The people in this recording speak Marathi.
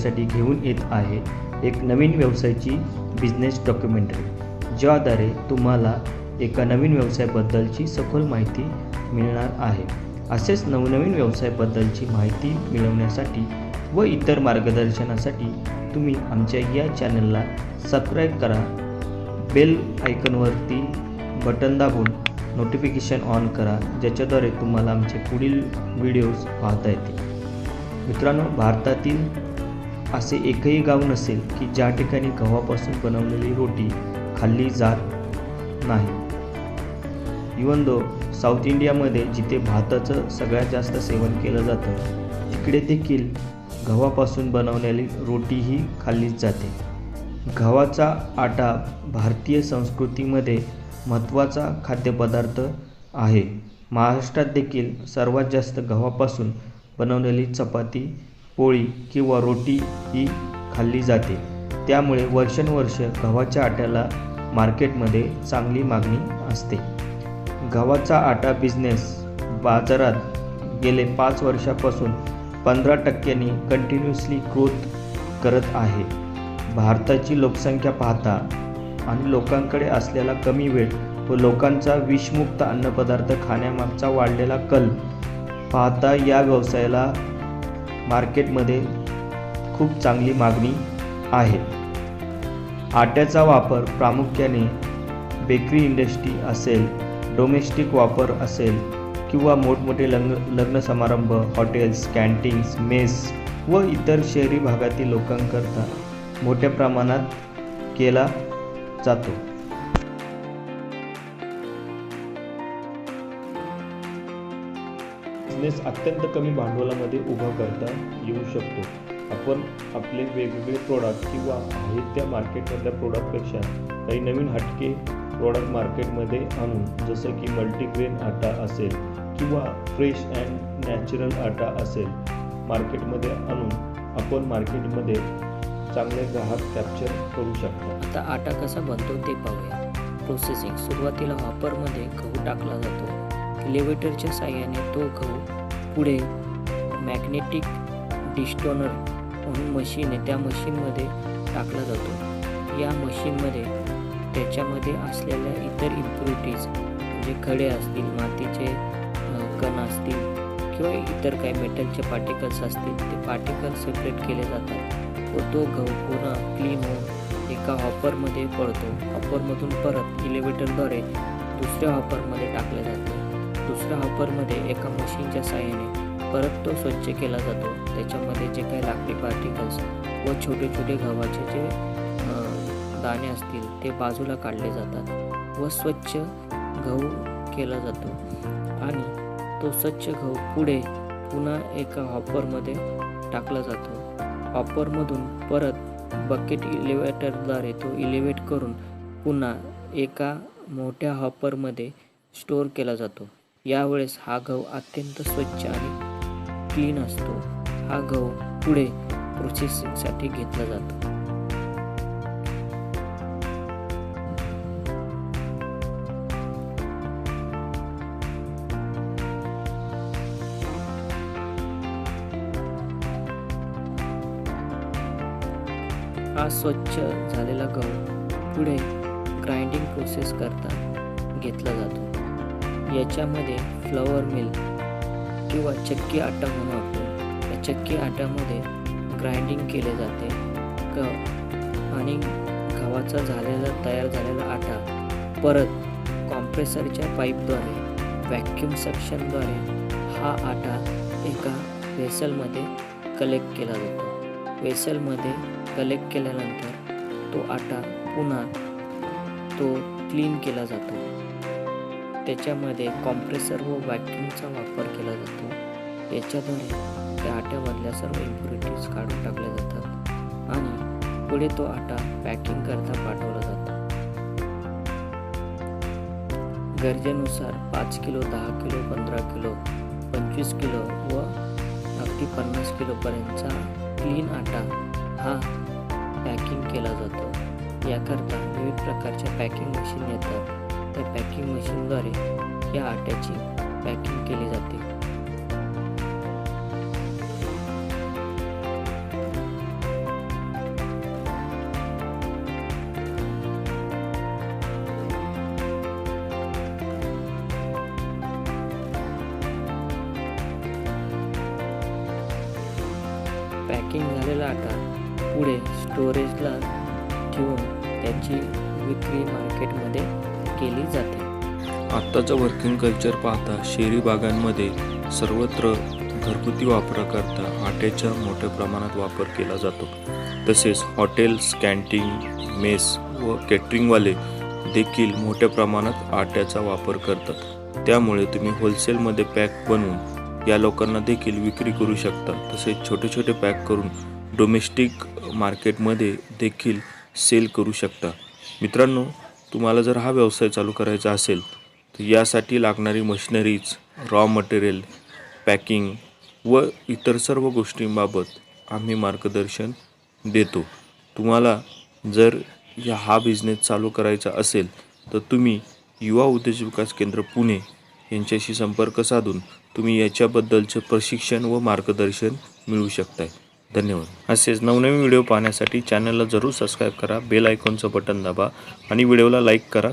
तुमच्यासाठी घेऊन येत आहे एक नवीन व्यवसायाची बिझनेस डॉक्युमेंटरी, ज्याद्वारे तुम्हाला एका नवीन व्यवसायाबद्दलची सखोल माहिती मिळणार आहे। असेच नवनवीन व्यवसायाबद्दलची माहिती मिळवण्यासाठी व इतर मार्गदर्शनासाठी तुम्ही आमच्या या चॅनलला सबस्क्राईब करा, बेल आयकॉनवरती बटन दाबून नोटिफिकेशन ऑन करा, ज्याच्याद्वारे तुम्हाला आमचे पुढील व्हिडिओज पाहता येतील। मित्रांनो, भारतातील असे एकही गाव नसेल की ज्या ठिकाणी गव्हापासून बनवलेली रोटी खाल्ली जात नाही। इवन दो साऊथ इंडियामध्ये जिथे भाताचं सगळ्यात जास्त सेवन केलं जातं, तिकडे देखील गव्हापासून बनवलेली रोटीही खाल्लीच जाते। गव्हाचा आटा भारतीय संस्कृतीमध्ये महत्त्वाचा खाद्यपदार्थ आहे। महाराष्ट्रात देखील सर्वात जास्त गव्हापासून बनवलेली चपाती, पोळी किंवा रोटी ही खाल्ली जाते। त्यामुळे वर्षानुवर्ष गव्हाच्या आट्याला मार्केटमध्ये चांगली मागणी असते। गव्हाचा आटा बिझनेस बाजारात गेले 5 वर्षापासून 15% कंटिन्युअसली ग्रोथ करत आहे। भारताची लोकसंख्या पाहता आणि लोकांकडे असलेला कमी वेळ व लोकांचा विषमुक्त अन्नपदार्थ खाण्यामागचा वाढलेला कल पाहता या व्यवसायाला मार्केटमध्ये खूप चांगली मागणी आहे। आट्याचा वापर प्रामुख्याने बेकरी इंडस्ट्री असेल, डोमेस्टिक वापर असेल किंवा मोठमोठे लग्न समारंभ, हॉटेल्स, कॅन्टीन्स, मेस व इतर शहरी भागातील लोकांकरता मोठ्या प्रमाणात केला जातो। बिझनेस अत्यंत कमी भांडवलामध्ये उभा करता येऊ शकतो। आपण आपले वेगवेगळे प्रोडक्ट किंवा आहेत त्या मार्केटमधल्या प्रोडक्टपेक्षा काही नवीन हटके प्रोडक्ट मार्केटमध्ये आणून, जसं की मल्टीग्रेन आटा असेल किंवा फ्रेश अँड नॅचरल आटा असेल, मार्केटमध्ये आणून आपण मार्केटमध्ये चांगले ग्राहक कॅप्चर करू शकतो। आता आटा कसा बनतो ते पाहूया। प्रोसेसिंग: सुरुवातीला हॉपरमध्ये गहू टाकला जातो। इलेव्हेटरच्या साहाय्याने तो गहू पुढे मॅग्नेटिक डिस्टोनर म्हणून मशीन आहे, त्या मशीनमध्ये टाकला जातो। या मशीनमध्ये त्याच्यामध्ये असलेल्या इतर इम्प्युरिटीज म्हणजे खडे असतील, मातीचे कण असतील किंवा इतर काही मेटलचे पार्टिकल्स असतील, ते पार्टिकल सेपरेट केले जातात व तो गहू पूर्ण क्लीन होऊन एका हॉपरमध्ये पडतो। हॉपरमधून परत इलेव्हेटरद्वारे दुसऱ्या हॉपरमध्ये टाकले जाते। दुसऱ्या हॉपरमध्ये एका मशीनच्या साहाय्याने परत तो स्वच्छ केला जातो। त्याच्यामध्ये जे काही लाकडी पार्टिकल्स व छोटे छोटे गव्हाचे जे दाणे असतील ते बाजूला काढले जातात व स्वच्छ गहू केला जातो आणि तो स्वच्छ गहू पुढे पुन्हा एका हॉपरमध्ये टाकला जातो। हॉपरमधून परत बकेट इलेव्हेटरद्वारे तो इलेव्हेट करून पुन्हा एका मोठ्या हॉपरमध्ये स्टोअर केला जातो। यावेळेस हा गहू अत्यंत स्वच्छ आणि क्लीन असतो। हा गहू पुढे प्रोसेसिंगसाठी घेतला जातो। हा स्वच्छ झालेला गहू पुढे ग्राइंडिंग प्रोसेस करता घेतला जातो। याच्यामध्ये फ्लॉवर मिल किंवा चक्की आटा म्हणून आपण या चक्की आट्यामध्ये ग्राइंडिंग केले जाते आणि गव्हाचा तयार झालेला आटा परत कॉम्प्रेसरच्या पाईपद्वारे व्हॅक्यूम सक्शनद्वारे हा आटा एका वेसलमध्ये कलेक्ट केला जातो। वेसलमध्ये कलेक्ट केल्यानंतर तो आटा पुन्हा तो क्लीन केला जातो। त्याच्यामध्ये कॉम्प्रेसर व व्हॅक्यूमचा वापर केला जातो। याच्याद्वारे त्या आट्यामधल्या सर्व इम्प्युरिटीज काढून टाकल्या जातात आणि पुढे तो आटा पॅकिंग करता पाठवला जातो। गरजेनुसार 5 किलो, 10 किलो, 15 किलो, 25 किलो व अगदी 50 किलोपर्यंतचा क्लीन आटा हा पॅकिंग केला जातो। याकरता विविध प्रकारच्या पॅकिंग मशीन येतात। त्या पॅकिंग मशीनद्वारे या आट्याची पॅकिंग केली जाते। पॅकिंग झालेला आटा पुढे स्टोरेजला ठेवून त्याची विक्री मार्केटमध्ये केली जाते. आत्ताचं वर्किंग कल्चर पाहता शहरी भागांमध्ये सर्वत्र घरगुती वापराकरता आट्याचा मोठ्या प्रमाणात वापर केला जातो. तसेच हॉटेल्स, कॅन्टीन, मेस व केटरिंगवाले देखील मोठ्या प्रमाणात आट्याचा वापर करतात. त्यामुळे तुम्ही होलसेलमध्ये पॅक बनवून या लोकांना देखील विक्री करू शकता. तसेच छोटे छोटे पॅक करून डोमेस्टिक मार्केटमध्ये देखील सेल करू शकता. मित्रांनो, तुम्हाला जर हा व्यवसाय चालू करायचा असेल तर यासाठी लागणारी मशिनरीज, रॉ मटेरियल, पॅकिंग व इतर सर्व गोष्टींबाबत आम्ही मार्गदर्शन देतो. तुम्हाला जर हा बिझनेस चालू करायचा असेल तर तुम्ही युवा उद्योग विकास केंद्र पुणे यांच्याशी संपर्क साधून तुम्ही याच्याबद्दलचं प्रशिक्षण व मार्गदर्शन मिळवू शकताय. धन्यवाद. असेच नवनवीन व्हिडिओ पाहण्यासाठी चॅनलला जरूर सबस्क्राईब करा, बेल आयकॉनचं बटन दाबा आणि व्हिडिओला लाईक करा.